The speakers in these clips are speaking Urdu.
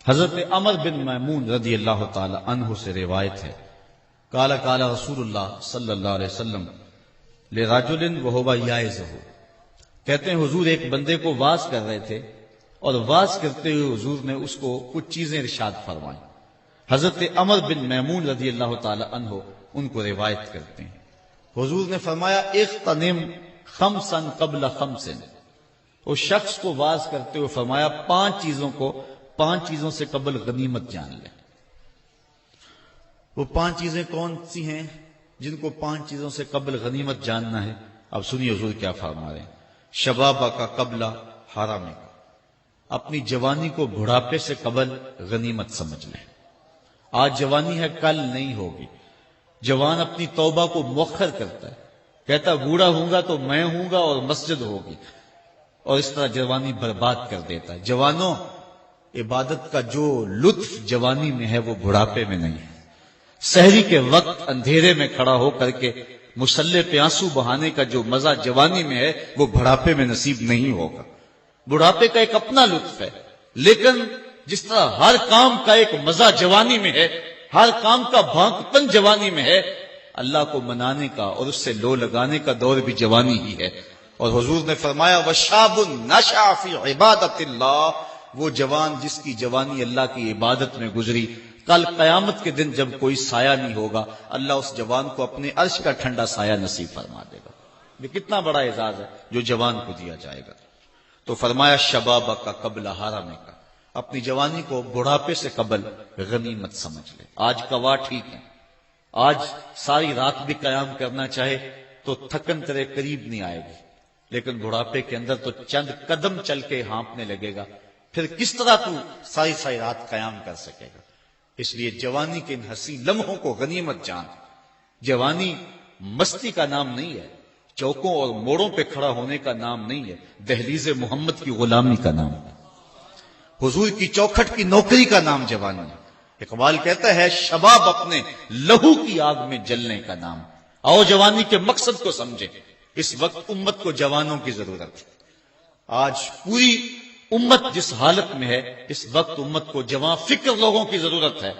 حضرت عمر بن میمون رضی اللہ تعالی عنہ سے روایت ہے، قال قال رسول اللہ صلی اللہ علیہ وسلم لرجل وهو یعظہ، کہتے ہیں حضور ایک بندے کو واعظ کر رہے تھے اور واعظ کرتے ہوئے حضور نے اس کو کچھ چیزیں ارشاد فرمائیں۔ حضرت عمر بن میمون رضی اللہ تعالی عنہ ان کو روایت کرتے ہیں، حضور نے فرمایا اغتنم خمسا قبل خمس، اس شخص کو واعظ کرتے ہوئے فرمایا پانچ چیزوں سے قبل غنیمت جان لے۔ وہ 5 چیزیں کون سی ہیں جن کو 5 چیزوں سے قبل غنیمت جاننا ہے؟ اب سنیے حضور کیا فرما رہے ہیں، شبابہ کا قبل حرامے کا، اپنی جوانی کو بڑھاپے سے قبل غنیمت سمجھ لیں۔ آج جوانی ہے، کل نہیں ہوگی۔ جوان اپنی توبہ کو مؤخر کرتا ہے، کہتا بوڑھا ہوں گا تو میں ہوں گا اور مسجد ہوگی، اور اس طرح جوانی برباد کر دیتا ہے۔ جوانوں، عبادت کا جو لطف جوانی میں ہے وہ بڑھاپے میں نہیں ہے۔ سحری کے وقت اندھیرے میں کھڑا ہو کر کے مصلی پہ آنسو بہانے کا جو مزہ جوانی میں ہے وہ بڑھاپے میں نصیب نہیں ہوگا۔ بڑھاپے کا ایک اپنا لطف ہے، لیکن جس طرح ہر کام کا ایک مزہ جوانی میں ہے، ہر کام کا بھانکپن جوانی میں ہے، اللہ کو منانے کا اور اس سے لو لگانے کا دور بھی جوانی ہی ہے۔ اور حضور نے فرمایا وَشَابٌ نَشَأَ فِي عِبَادَةِ اللَّهِ، وہ جوان جس کی جوانی اللہ کی عبادت میں گزری، کل قیامت کے دن جب کوئی سایہ نہیں ہوگا، اللہ اس جوان کو اپنے عرش کا ٹھنڈا سایہ نصیب فرما دے گا۔ یہ کتنا بڑا اعزاز ہے جو جوان کو دیا جائے گا۔ تو فرمایا شبابہ کا قبل حرامے کا، اپنی جوانی کو بڑھاپے سے قبل غنیمت سمجھ لے۔ آج کوا ٹھیک ہے، آج ساری رات بھی قیام کرنا چاہے تو تھکن تیرے قریب نہیں آئے گی، لیکن بڑھاپے کے اندر تو چند قدم چل کے ہانپنے لگے گا، پھر کس طرح تو ساری رات قیام کر سکے گا؟ اس لیے جوانی کے ان حسین لمحوں کو غنیمت جان۔ جوانی مستی کا نام نہیں ہے، چوکوں اور موڑوں پہ کھڑا ہونے کا نام نہیں ہے، دہلیز محمد کی غلامی کا نام ہے، حضور کی چوکھٹ کی نوکری کا نام جوانی ہے۔ اقبال کہتا ہے شباب اپنے لہو کی آگ میں جلنے کا نام۔ آؤ جوانی کے مقصد کو سمجھیں، اس وقت امت کو جوانوں کی ضرورت ہے۔ آج پوری امت جس حالت میں ہے، اس وقت امت کو جوان فکر لوگوں کی ضرورت ہے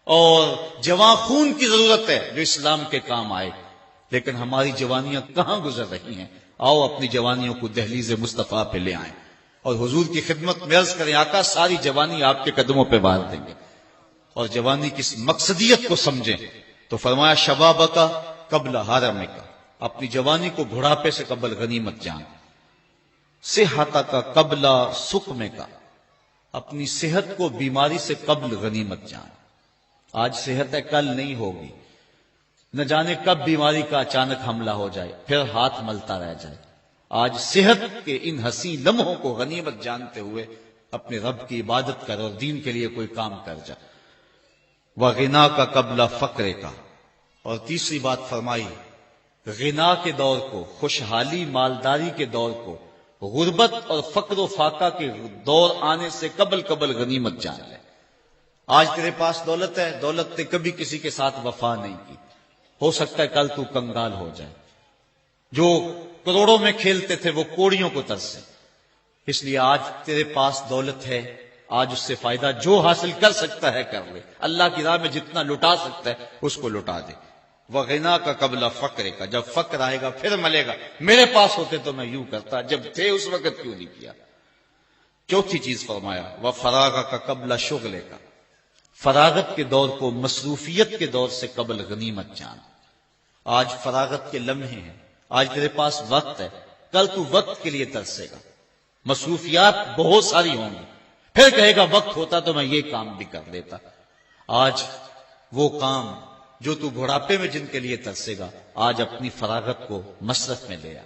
اور جوان خون کی ضرورت ہے جو اسلام کے کام آئے، لیکن ہماری جوانیاں کہاں گزر رہی ہیں؟ آؤ اپنی جوانیوں کو دہلیز مصطفیٰ پہ لے آئیں اور حضور کی خدمت میں عرض کریں آقا ساری جوانی آپ کے قدموں پہ بار دیں گے۔ اور جوانی کی اس مقصدیت کو سمجھیں تو فرمایا شبابہ کا قبل حرامے کا، اپنی جوانی کو بڑھاپے سے قبل غنیمت جان۔ صحت کا قبل سقم کا، اپنی صحت کو بیماری سے قبل غنیمت جان۔ آج صحت ہے، کل نہیں ہوگی، نہ جانے کب بیماری کا اچانک حملہ ہو جائے پھر ہاتھ ملتا رہ جائے۔ آج صحت کے ان حسین لمحوں کو غنیمت جانتے ہوئے اپنے رب کی عبادت کر اور دین کے لیے کوئی کام کر جا۔ وغنا کا قبل فقر کا، اور تیسری بات فرمائی غنا کے دور کو، خوشحالی مالداری کے دور کو غربت اور فقر و فاقہ کے دور آنے سے قبل غنیمت جان لے۔ آج تیرے پاس دولت ہے، دولت نے کبھی کسی کے ساتھ وفا نہیں کی، ہو سکتا ہے کل تو کنگال ہو جائے۔ جو کروڑوں میں کھیلتے تھے وہ کوڑیوں کو ترسے، اس لیے آج تیرے پاس دولت ہے، آج اس سے فائدہ جو حاصل کر سکتا ہے کر لے، اللہ کی راہ میں جتنا لٹا سکتا ہے اس کو لٹا دے۔ وغنا کا قبل فقر کا، جب فقر آئے گا پھر ملے گا، میرے پاس ہوتے تو میں یوں کرتا، جب تھے اس وقت کیوں نہیں کیا۔ چوتھی چیز فرمایا وفراغ کا قبل شغل کا، فراغت کے دور کو مصروفیت کے دور سے قبل غنیمت جان۔ آج فراغت کے لمحے ہیں، آج تیرے پاس وقت ہے، کل تو وقت کے لیے ترسے گا، مصروفیات بہت ساری ہوں گی، پھر کہے گا وقت ہوتا تو میں یہ کام بھی کر لیتا۔ آج وہ کام جو تو بڑھاپے میں جن کے لیے ترسے گا، آج اپنی فراغت کو مصرف میں لے آ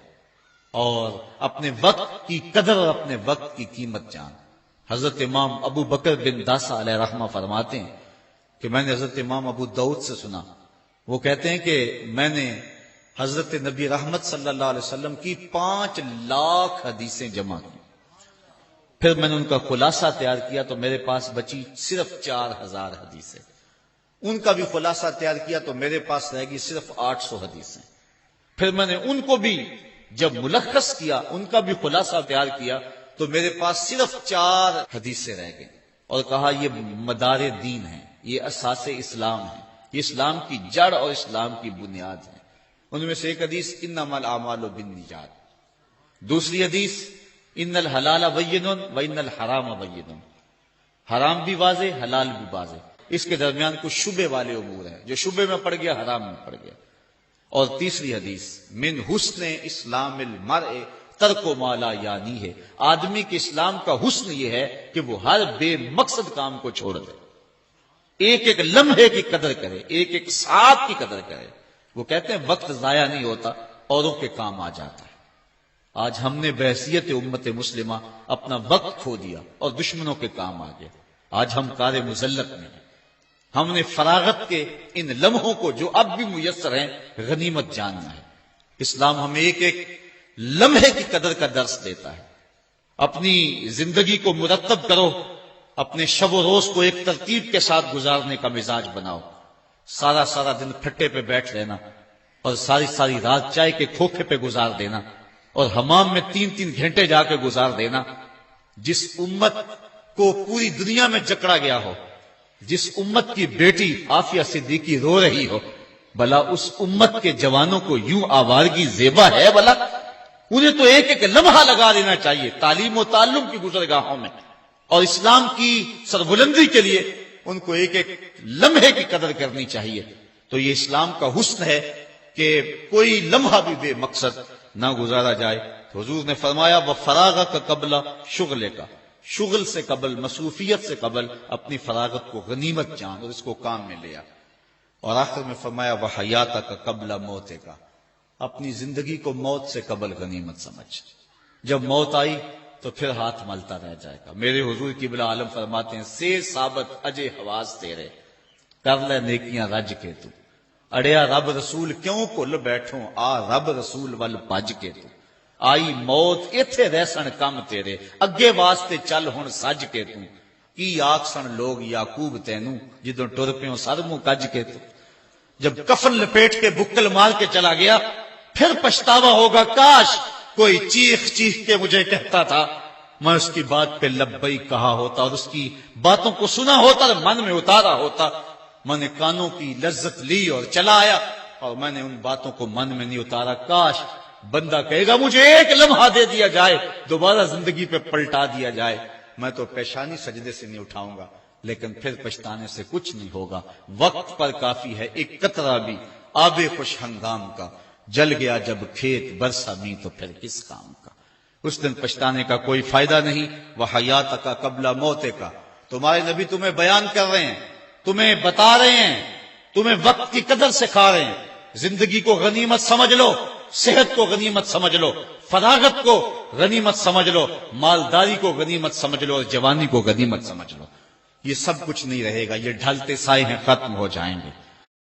اور اپنے وقت کی قدر اور اپنے وقت کی قیمت جان۔ حضرت امام ابو بکر بن داسا علیہ رحمہ فرماتے ہیں کہ میں نے حضرت امام ابو داؤد سے سنا، وہ کہتے ہیں کہ میں نے حضرت نبی رحمت صلی اللہ علیہ وسلم کی 5 لاکھ حدیثیں جمع کی، پھر میں نے ان کا خلاصہ تیار کیا تو میرے پاس بچی صرف 4000 حدیثیں، ان کا بھی خلاصہ تیار کیا تو میرے پاس رہ گی صرف 800 حدیثیں، پھر میں نے ان کو بھی جب ملخص کیا، ان کا بھی خلاصہ تیار کیا تو میرے پاس صرف 4 حدیثیں رہ گئیں۔ اور کہا یہ مدار دین ہے، یہ اساس اسلام ہے، یہ اسلام کی جڑ اور اسلام کی بنیاد ہے۔ ان میں سے ایک حدیث انما الاعمال بالنیات، دوسری حدیث ان الحلال بین و ان الحرام بین، حرام بھی واضح، حلال بھی واضح، اس کے درمیان کچھ شبے والے امور ہیں، جو شبے میں پڑ گیا حرام میں پڑ گیا۔ اور تیسری حدیث من حسن اسلام المرء ترک ما لا یعنی ہے، آدمی کے اسلام کا حسن یہ ہے کہ وہ ہر بے مقصد کام کو چھوڑ دے، ایک ایک لمحے کی قدر کرے، ایک ایک ساعت کی قدر کرے۔ وہ کہتے ہیں وقت ضائع نہیں ہوتا، اوروں کے کام آ جاتا ہے۔ آج ہم نے بحیثیت امت مسلمہ اپنا وقت کھو دیا اور دشمنوں کے کام آ گیا۔ آج ہم کار مذلت میں ہیں۔ ہم نے فراغت کے ان لمحوں کو جو اب بھی میسر ہیں غنیمت جاننا ہے۔ اسلام ہمیں ایک ایک لمحے کی قدر کا درس دیتا ہے۔ اپنی زندگی کو مرتب کرو، اپنے شب و روز کو ایک ترتیب کے ساتھ گزارنے کا مزاج بناؤ۔ سارا سارا دن پھٹے پہ بیٹھ لینا اور ساری ساری رات چائے کے کھوکھے پہ گزار دینا اور حمام میں 3-3 گھنٹے جا کے گزار دینا۔ جس امت کو پوری دنیا میں جکڑا گیا ہو، جس امت کی بیٹی عافیہ صدیقی رو رہی ہو، بھلا اس امت کے جوانوں کو یوں آوارگی زیبا ہے؟ بھلا انہیں تو ایک ایک لمحہ لگا دینا چاہیے تعلیم و تعلم کی گزرگاہوں میں، اور اسلام کی سربلندی کے لیے ان کو ایک ایک لمحے کی قدر کرنی چاہیے۔ تو یہ اسلام کا حسن ہے کہ کوئی لمحہ بھی بے مقصد نہ گزارا جائے۔ تو حضور نے فرمایا وَفَرَاغَكَ قَبْلَ شُغْلِكَ، شغل سے قبل، مصروفیت سے قبل اپنی فراغت کو غنیمت جان اور اس کو کام میں لیا۔ اور آخر میں فرمایا وَحَيَاتَكَ قَبْلَ مَوْتِكَ، اپنی زندگی کو موت سے قبل غنیمت سمجھ۔ جب موت آئی تو پھر ہاتھ ملتا رہ جائے گا۔ میرے حضور قبلہ عالم فرماتے ہیں سے ثابت اجے حواس تیرے، کر لے نیکیاں رج کے تو، اڑیا رب رسول کیوں بھل بیٹھوں، آ رب رسول ول بج کے تو، آئی موت ایتھے رہسن کم تیرے، اگے واسطے چل ہن سج کے تو، کی آکسن لوگ یعقوب تینوں، جدوں ٹر پیوں سر منہ کج کے تو۔ جب کفن لپیٹ کے بکل مار کے چلا گیا پھر پچھتاوا ہوگا، کاش کوئی چیخ چیخ کے مجھے کہتا تھا، میں اس کی بات پہ لبئی کہا ہوتا اور اس کی باتوں کو سنا ہوتا اور من میں اتارا ہوتا۔ میں نے کانوں کی لذت لی اور چلا آیا اور میں نے ان باتوں کو من میں نہیں اتارا۔ کاش بندہ کہے گا مجھے ایک لمحہ دے دیا جائے، دوبارہ زندگی پہ پلٹا دیا جائے، میں تو پیشانی سجدے سے نہیں اٹھاؤں گا، لیکن پھر پچھتانے سے کچھ نہیں ہوگا۔ وقت پر کافی ہے ایک قطرہ بھی آب خوش ہنگام کا، جل گیا جب کھیت برسا می تو پھر کس کام کا۔ اس دن پچھتانے کا کوئی فائدہ نہیں۔ وَحَيَاتَكَ قَبْلَ مَوْتِكَ، تمہارے نبی تمہیں بیان کر رہے ہیں، تمہیں بتا رہے ہیں، تمہیں وقت کی قدر سکھا رہے ہیں۔ زندگی کو غنیمت سمجھ لو، صحت کو غنیمت سمجھ لو، فراغت کو غنیمت سمجھ لو، مالداری کو غنیمت سمجھ لو اور جوانی کو غنیمت سمجھ لو۔ یہ سب کچھ نہیں رہے گا، یہ ڈھلتے سائے ہیں، ختم ہو جائیں گے۔